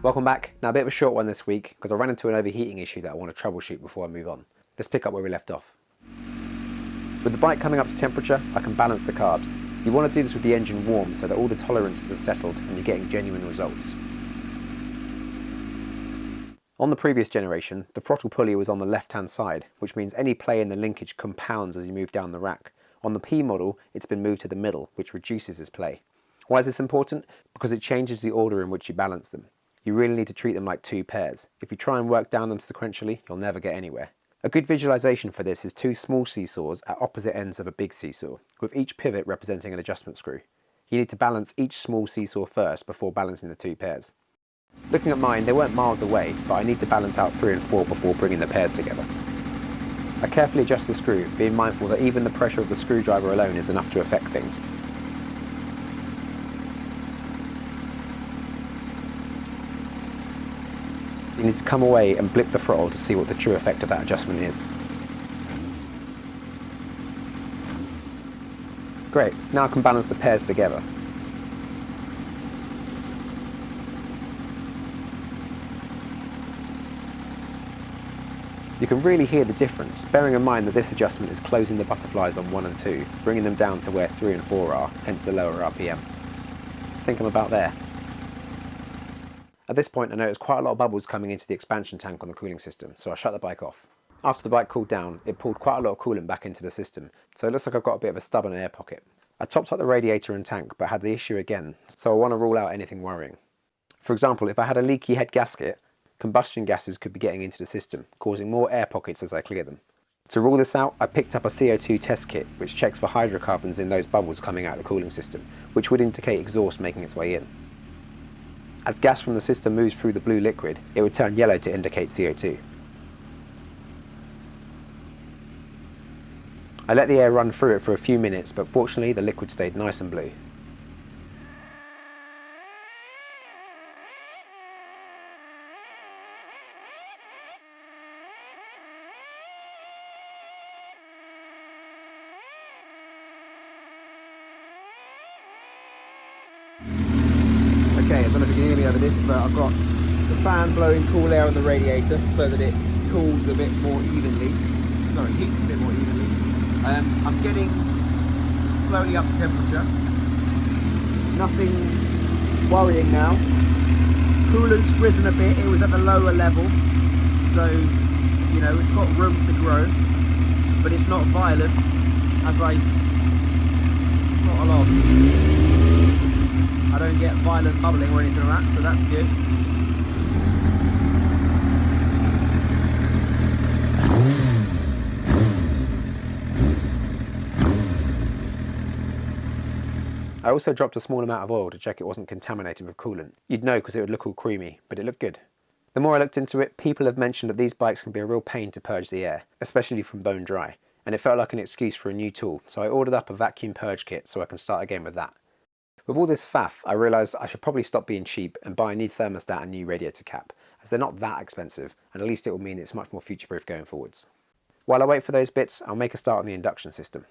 Welcome back. Now a bit of a short one this week because I ran into an overheating issue that I want to troubleshoot before I move on. Let's pick up where we left off. With the bike coming up to temperature, I can balance the carbs. You want to do this with the engine warm so that all the tolerances are settled and you're getting genuine results. On the previous generation, the throttle pulley was on the left-hand side, which means any play in the linkage compounds as you move down the rack. On the P model, it's been moved to the middle, which reduces its play. Why is this important? Because it changes the order in which you balance them. You really need to treat them like two pairs. If you try and work down them sequentially, you'll never get anywhere. A good visualization for this is two small seesaws at opposite ends of a big seesaw, with each pivot representing an adjustment screw. You need to balance each small seesaw first before balancing the two pairs. Looking at mine, they weren't miles away, but I need to balance out 3 and 4 before bringing the pairs together. I carefully adjust the screw, being mindful that even the pressure of the screwdriver alone is enough to affect things. You need to come away and blip the throttle to see what the true effect of that adjustment is. Great, now I can balance the pairs together. You can really hear the difference, bearing in mind that this adjustment is closing the butterflies on 1 and 2, bringing them down to where 3 and 4 are, hence the lower RPM. I think I'm about there. At this point I noticed quite a lot of bubbles coming into the expansion tank on the cooling system, so I shut the bike off. After the bike cooled down, it pulled quite a lot of coolant back into the system, so it looks like I've got a bit of a stubborn air pocket. I topped up the radiator and tank, but had the issue again, so I want to rule out anything worrying. For example, if I had a leaky head gasket, combustion gases could be getting into the system, causing more air pockets as I clear them. To rule this out, I picked up a CO2 test kit, which checks for hydrocarbons in those bubbles coming out of the cooling system, which would indicate exhaust making its way in. As gas from the system moves through the blue liquid, it would turn yellow to indicate CO2. I let the air run through it for a few minutes, but fortunately the liquid stayed nice and blue. Okay, I don't know if you can hear me over this, but I've got the fan blowing cool air on the radiator so that it cools a bit more evenly. Sorry, heats a bit more evenly. I'm getting slowly up to temperature. Nothing worrying now. Coolant's risen a bit, it was at the lower level. So, you know, it's got room to grow, but it's not violent as I throttle along. I don't get violent bubbling or anything like that, so that's good. I also dropped a small amount of oil to check it wasn't contaminated with coolant. You'd know because it would look all creamy, but it looked good. The more I looked into it, people have mentioned that these bikes can be a real pain to purge the air, especially from bone dry, and it felt like an excuse for a new tool, so I ordered up a vacuum purge kit so I can start again with that. With all this faff, I realised I should probably stop being cheap and buy a new thermostat and new radiator cap, as they're not that expensive, and at least it will mean it's much more future-proof going forwards. While I wait for those bits, I'll make a start on the induction system.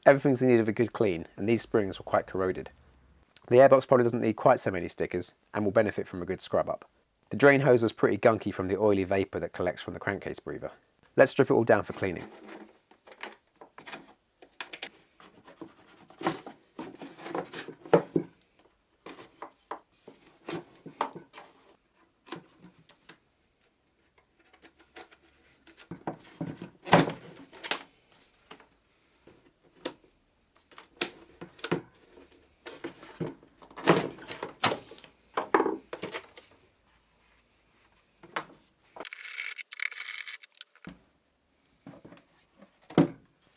Everything's in need of a good clean, and these springs were quite corroded. The airbox probably doesn't need quite so many stickers, and will benefit from a good scrub up. The drain hose was pretty gunky from the oily vapour that collects from the crankcase breather. Let's strip it all down for cleaning.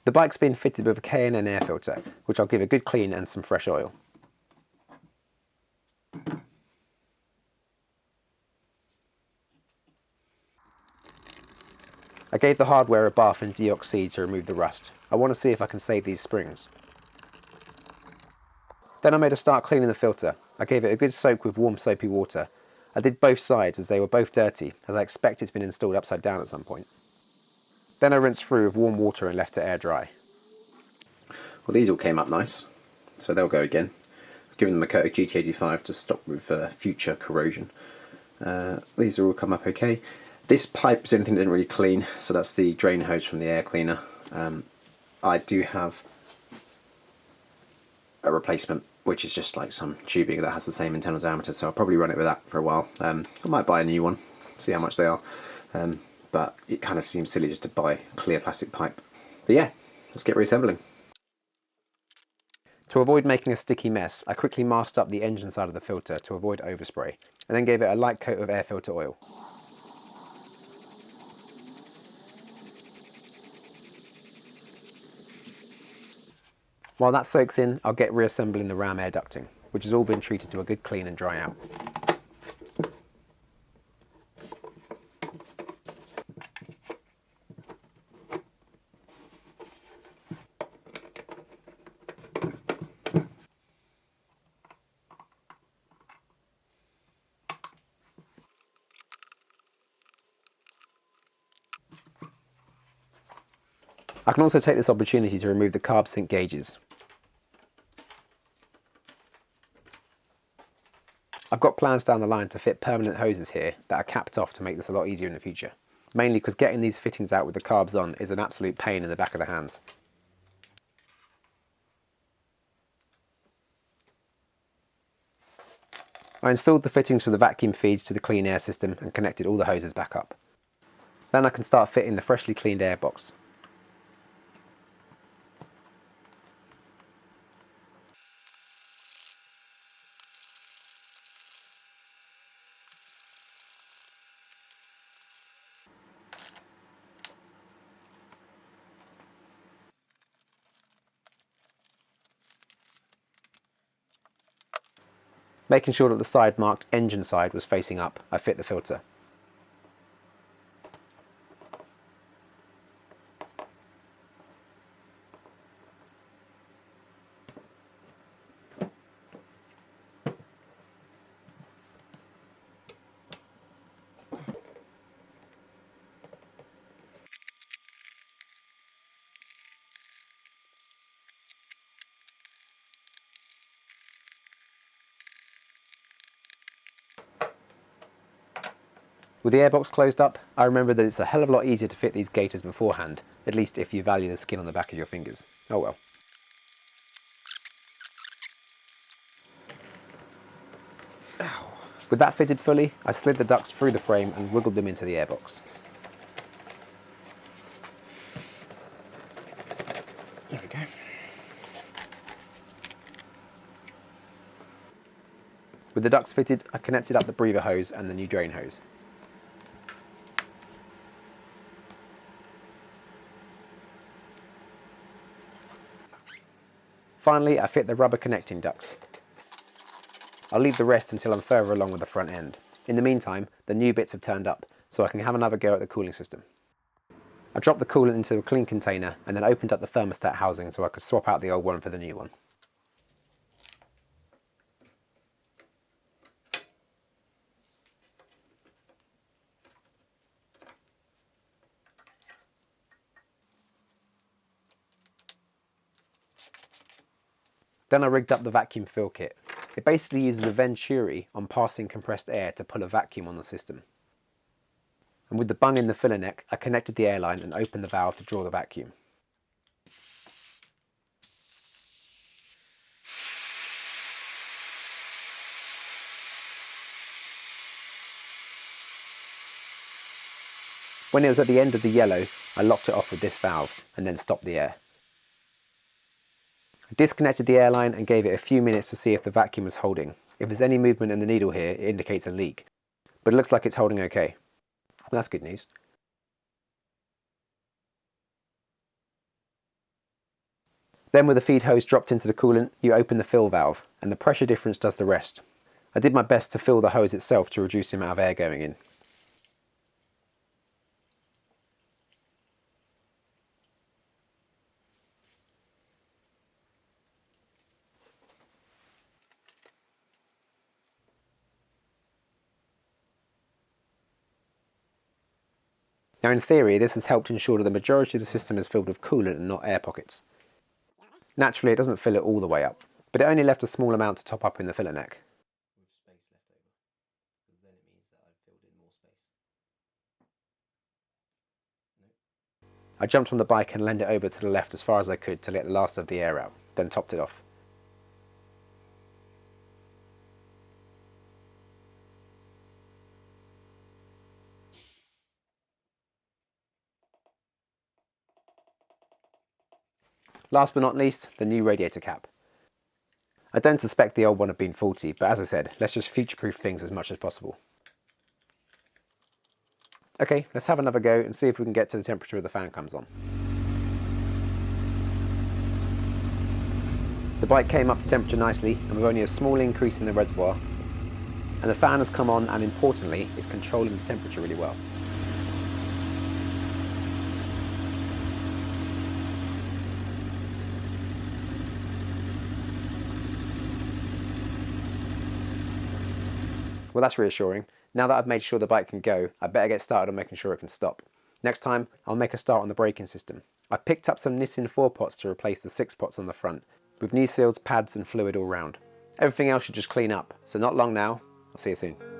The bike's been fitted with a K&N air filter, which I'll give a good clean and some fresh oil. I gave the hardware a bath in Deoxy to remove the rust. I want to see if I can save these springs. Then I made a start cleaning the filter. I gave it a good soak with warm soapy water. I did both sides as they were both dirty, as I expect it's been installed upside down at some point. Then I rinsed through with warm water and left it air dry. Well, these all came up nice, so they'll go again. I've given them a coat of GT85 to stop with future corrosion. These are all come up okay. This pipe is the only thing that didn't really clean, so that's the drain hose from the air cleaner. I do have a replacement, which is just like some tubing that has the same internal diameter, so I'll probably run it with that for a while. I might buy a new one, see how much they are, but it kind of seems silly just to buy clear plastic pipe. But yeah, let's get reassembling. To avoid making a sticky mess, I quickly masked up the engine side of the filter to avoid overspray, and then gave it a light coat of air filter oil. While that soaks in, I'll get reassembling the ram air ducting, which has all been treated to a good clean and dry out. I can also take this opportunity to remove the carb sync gauges. I've got plans down the line to fit permanent hoses here that are capped off to make this a lot easier in the future. Mainly because getting these fittings out with the carbs on is an absolute pain in the back of the hands. I installed the fittings for the vacuum feeds to the clean air system and connected all the hoses back up. Then I can start fitting the freshly cleaned air box. Making sure that the side marked engine side was facing up, I fit the filter. With the airbox closed up, I remembered that it's a hell of a lot easier to fit these gaiters beforehand, at least if you value the skin on the back of your fingers. Oh well. Ow. With that fitted fully, I slid the ducts through the frame and wiggled them into the airbox. There we go. With the ducts fitted, I connected up the breather hose and the new drain hose. Finally, I fit the rubber connecting ducts. I'll leave the rest until I'm further along with the front end. In the meantime, the new bits have turned up, so I can have another go at the cooling system. I dropped the coolant into a clean container and then opened up the thermostat housing so I could swap out the old one for the new one. Then I rigged up the vacuum fill kit. It basically uses a venturi on passing compressed air to pull a vacuum on the system. And with the bung in the filler neck, I connected the airline and opened the valve to draw the vacuum. When it was at the end of the yellow, I locked it off with this valve and then stopped the air. I disconnected the airline and gave it a few minutes to see if the vacuum was holding. If there's any movement in the needle here, it indicates a leak. But it looks like it's holding okay. Well, that's good news. Then with the feed hose dropped into the coolant, you open the fill valve, and the pressure difference does the rest. I did my best to fill the hose itself to reduce the amount of air going in. Now in theory, this has helped ensure that the majority of the system is filled with coolant and not air pockets. Naturally, it doesn't fill it all the way up, but it only left a small amount to top up in the filler neck. I jumped on the bike and leaned it over to the left as far as I could to let the last of the air out, then topped it off. Last but not least, the new radiator cap. I don't suspect the old one had been faulty, but as I said, let's just future-proof things as much as possible. Okay, let's have another go and see if we can get to the temperature the fan comes on. The bike came up to temperature nicely, and with only a small increase in the reservoir, and the fan has come on, and importantly, is controlling the temperature really well. Well, that's reassuring. Now that I've made sure the bike can go, I better get started on making sure it can stop. Next time, I'll make a start on the braking system. I've picked up some Nissin 4-pots to replace the 6-pots on the front, with new seals, pads and fluid all round. Everything else should just clean up, so not long now. I'll see you soon.